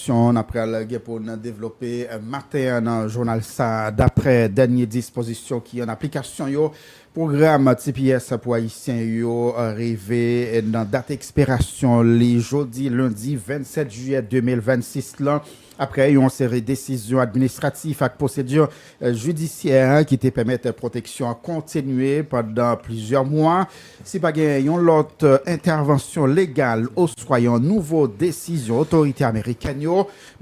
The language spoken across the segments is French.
informations après le pour développer matin dans le journal ça d'après dernière disposition qui en application yo programme TPS pour haïtien yo arrivé dans date expiration les jeudi lundi 27 juillet 2026 là après une série de décisions administratives et procédures judiciaires qui te permettent protection continuer pendant plusieurs mois. Si pas une autre intervention légale au soyons nouveau décision autorité américaine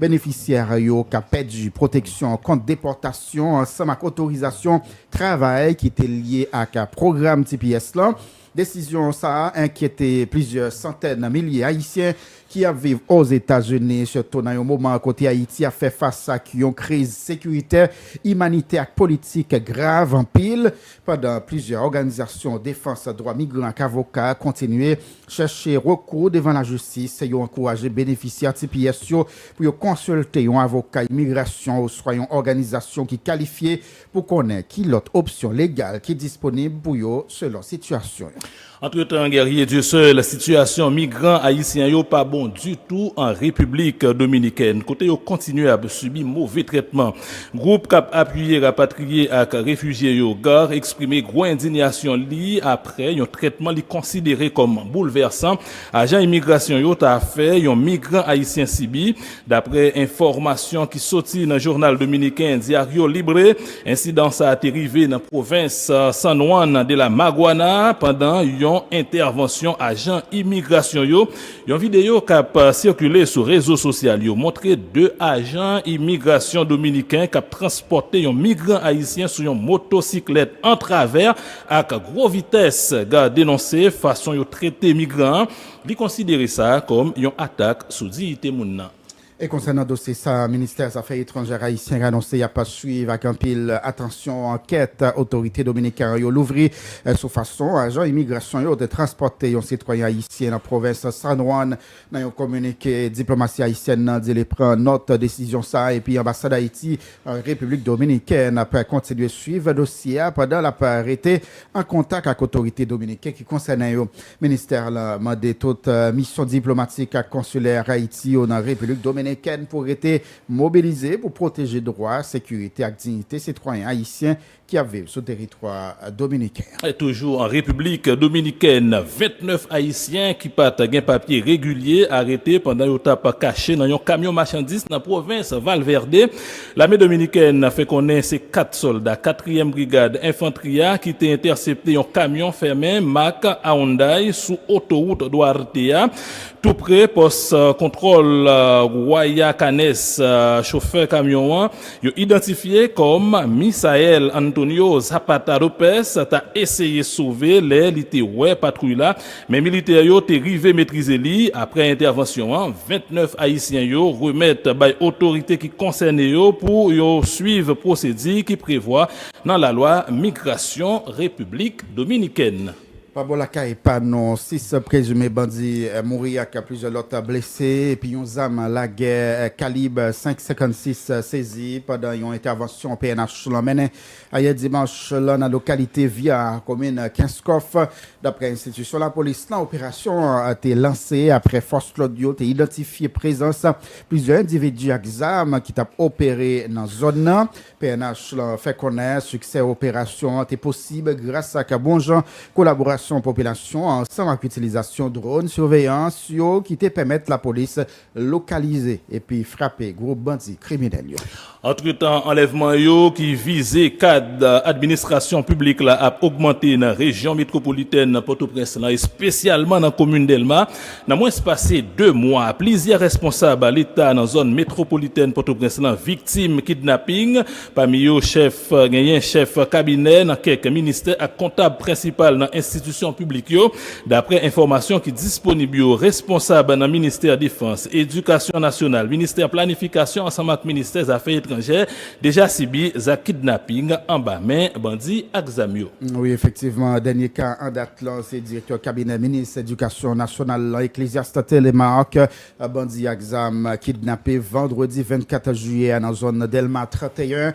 bénéficiaires yo qui perdu protection contre déportation ensemble avec autorisation travail qui était lié à un programme TPS là. Décision ça a inquiété plusieurs centaines de milliers d'Haïtiens qui vivent aux États-Unis, surtout dans un moment à côté Haïti a fait face à une crise sécuritaire, humanitaire et politique grave en pile. Pendant plusieurs organisations de défense des droits migrants et avocats continuent à chercher recours devant la justice et ont encouragé les bénéficiaires de TPS pour consulter un avocat immigration ou soit une organisation qui qualifiée pour connaître qui l'autre option légale qui est disponible pour eux selon situation. Entre-temps, guerrier Dieu seul, la situation migrants haïtiens yo pas bon du tout en République dominicaine. Côté yo continue à subir mauvais traitement. Groupe cap appuyé rapatrié ak réfugiés yo gar exprimer gros indignation li après un traitement li considéré comme bouleversant. Agent immigration yo t'a fait un migrant haïtien sibi d'après information qui sorti dans journal dominicain Diario Libre. Incident ça a arrivé dans province San Juan de la Maguana pendant intervention agent immigration yo. Yon vidéo qui a circulé sur réseaux sociaux yo montré deux agents immigration dominicains qui a transporté un migrant haïtien sur une motocyclette en travers avec gros vitesse ga dénoncé façon yo traiter migrant, li considérer ça comme une attaque sous dignité moun nan. Et concernant le dossier, ça, le ministère des Affaires étrangères haïtien a annoncé qu'il n'y a pas suivre avec un pile attention enquête autorité dominicaine l'ouvrir sous façon agent immigration de transporter un citoyen haïtien dans la province San Juan dans un communiqué diplomatie haïtienne dit les prend note décision ça et puis ambassade d'Haïti en République dominicaine après continuer suivre le dossier pendant la arrêté en contact avec l'autorité dominicaine qui concerne le ministère a demandé toute mission diplomatique et consulaire Haïti dans la République dominicaine pour être mobilisé pour protéger droits, sécurité et dignité citoyens haïtiens qui vivent sur le territoire dominicain. Et toujours en République dominicaine, 29 haïtiens qui partent un papier régulier arrêtés pendant une étape cachée dans un camion marchandise dans la province Valverde. L'armée dominicaine a fait connaître ces 4 soldats, 4e brigade infanterie qui étaient interceptés un camion fermé marque Hyundai sous autoroute Duartea. Tout près, poste contrôle Guaya Canes, chauffeur camion, ils identifié comme Misael Antonio Zapata Lopez, a essayé de sauver les littéraires patrouille là, mais militaires yo te rivé maîtriser li après intervention 29 haïtiens yo remettent by autorité qui concerne yo pour yo suivre procédure qui prévoit dans la loi migration République dominicaine. Pabolaka et pas non 6 présumés bandits mourir avec plusieurs autres blessés et puis une arme la guerre calibre 5,56 saisie pendant une intervention PNH l'emmène hier dimanche dans la localité via commune Kinskoff. D'après l'institution la police l'opération a été lancée après force Claudio a identifié présence plusieurs individus avec armes qui ont opéré dans la zone. PNH fait connaître succès opération était possible grâce à un bon genre collaboration population ensemble avec l'utilisation de drones surveillance qui te permettent la police localiser et puis frapper gros bandits criminels. Entre-temps, enlèvement yo qui visait cadre administration publique là a augmenté dans la région métropolitaine Port-au-Prince là et spécialement dans la commune d'Elma. Dans moins passé 2 mois, plusieurs responsables à l'État dans la zone métropolitaine Port-au-Prince là victimes kidnapping, parmi eux chef cabinet dans quelques ministères et comptable principal dans institution publique yo. D'après information qui disponible yo responsable dans ministère défense, éducation nationale, ministère planification ensemble avec ministère affaires étrangères déjà subi za kidnapping en bas main bandit Axamio. Oui, effectivement, dernier cas en date là, c'est directeur cabinet ministre éducation nationale Ecclésiaste Télémark bandit Axam kidnappé vendredi 24 juillet dans la zone Delma 31.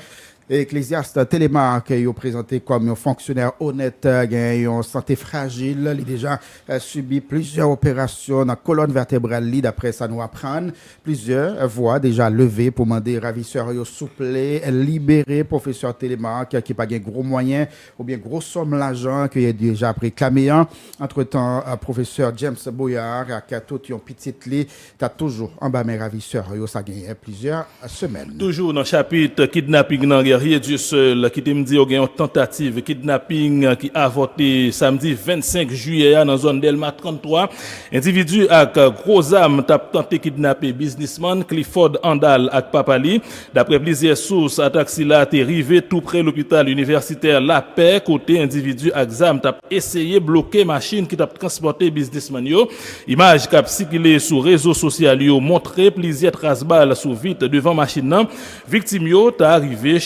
Ecclésiaste Télémark est présenté comme un fonctionnaire honnête, une santé fragile. Il a déjà subi plusieurs opérations dans la colonne vertébrale, d'après ça nous apprend. Plusieurs voix déjà levées pour demander ravisseur souple, libérer professeur Télémark qui n'a pas de gros moyens ou bien gros somme l'argent qu'il a déjà réclamé. Entre-temps, professeur James Boyard qui a tout un petit lit, tu as toujours en bas mes ravisseurs, ça a gagné plusieurs semaines. Toujours dans le chapitre kidnapping dans guerrier Dieu seul qui te me dit qu'il y a une tentative kidnapping qui a avorté samedi 25 juillet dans la zone Delma 33. Individu avec gros armes t'a tenté kidnapper businessman Clifford Andal avec Papali. D'après plusieurs sources, attaque si là est arrivé tout près l'hôpital universitaire La Paix côté individu avec armes t'a essayé bloquer machine qui t'a transporté businessman yo. Image qui a circulé sur réseaux sociaux yo montré plusieurs traces balles sous vite devant machine nan. Victime yo t'a arrivé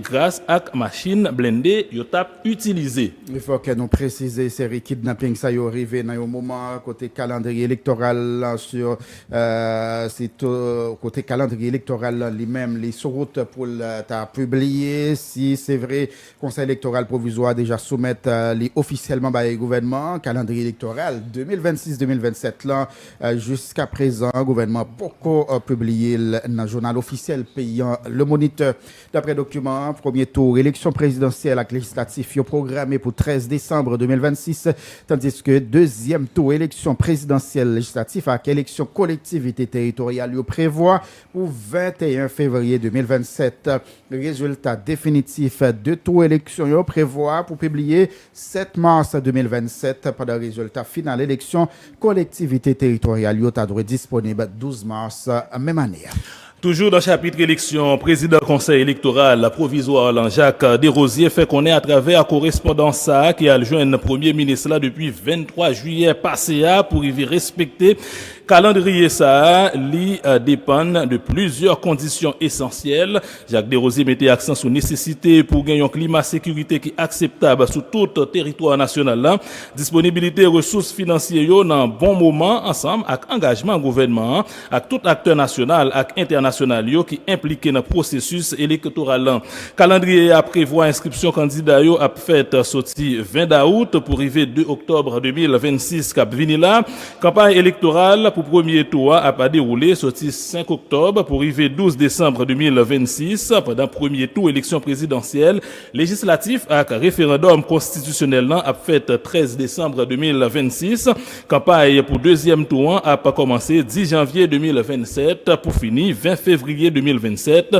grâce à la machine blindée yo t'a utilisé. Il faut que nous précisions série kidnapping ça y est arrivé dans un moment côté calendrier électoral sur c'est côté calendrier électoral lui-même les sur route pour t'a publié si c'est vrai conseil électoral provisoire déjà soumettre les officiellement par le gouvernement calendrier électoral 2026-2027 là jusqu'à présent gouvernement pourquoi publié dans le journal officiel payant le moniteur d'après document premier tour élection présidentielle avec législatif programmé pour 13 décembre 2026 tandis que deuxième tour élection présidentielle législative avec élection collectivité territoriale prévoit pour 21 février 2027 le résultat définitif de tour élection prévoit pour publier 7 mars 2027 pendant le résultat final élection collectivité territoriale doit disponible 12 mars même année. Toujours dans le chapitre élection, président conseil électoral provisoire Jacques Desrosiers fait qu'on est à travers la correspondance qui a joint le premier ministre là depuis 23 juillet passé pour y respecter calendrier ça li dépend de plusieurs conditions essentielles. Jacques Desrosiers mettait accent sur nécessité pour gagner un climat sécurité qui est acceptable sur tout le territoire national là, disponibilité ressources financières dans bon moment ensemble avec engagement gouvernement avec tout acteur national avec international qui impliqué dans le processus électoral. Calendrier a prévoit inscription candidat a fait sorti 20 août pour arriver 2 octobre 2026 cap vini là. Campagne électorale pour premier tour a pas déroulé sorti 5 octobre pour arriver 12 décembre 2026 pendant premier tour élection présidentielle législatif avec référendum constitutionnel a fait 13 décembre 2026. Campagne pour deuxième tour a commencé 10 janvier 2027 pour finir 20 février 2027,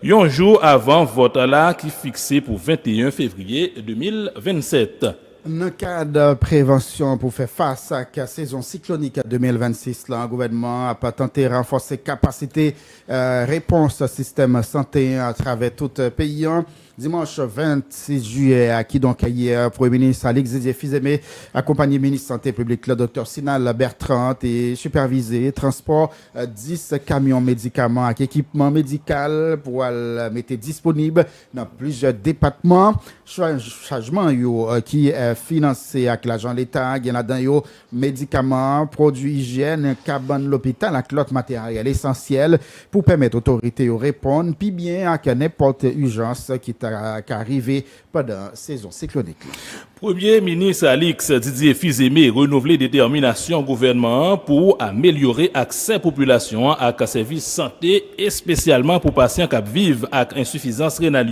un jour avant vote là qui fixé pour 21 février 2027. Dans le cadre de prévention pour faire face à la saison cyclonique 2026, le gouvernement a tenté de renforcer la capacité réponse au système santé à travers tout le pays. Dimanche 26 juillet, qui donc hier, Premier ministre Alix Didier-Fils-Aimé, accompagné ministre santé publique, le docteur Sinal Bertrand, et supervisé transport 10 camions médicaments avec équipement médical pour mettre disponible dans plusieurs départements. Changement qui est financé avec l'argent de l'État, il y en a dans médicaments, produits hygiène, cabane l'hôpital avec l'autre matériel essentiel pour permettre aux autorités de répondre puis bien à n'importe urgence qui arrivé pendant la saison cyclonique. Premier ministre Alix Didier-Fils-Aimé renouvelé détermination gouvernement pour améliorer accès population à services santé et spécialement pour patients qui vivent avec insuffisance rénale.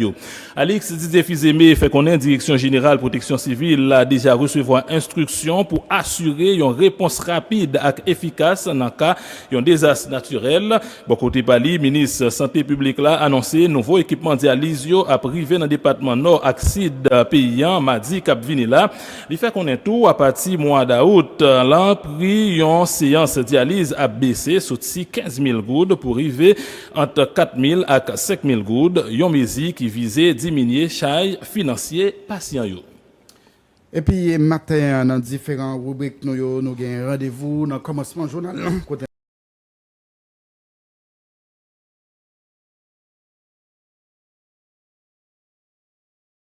Alix Didier-Fils-Aimé fait qu'on ait direction générale protection civile a déjà recevoir instruction pour assurer une réponse rapide et efficace dans cas d'un désastre naturel. Bon côté Pali, ministre santé publique là annoncé nouveau équipement dialyse a privé dans le département nord Axide paysan mardi cap vini là. Il fait qu'on est tout à partir mois d'août là prix une séance dialyse a baissé sorti 15 000 gouttes pour arriver entre 4 000 et 5 000 gouttes. Une mesure qui visait diminuer charge financier patient yo. Et puis matin dans différentes rubriques nous avons rendez-vous dans le commencement journal côté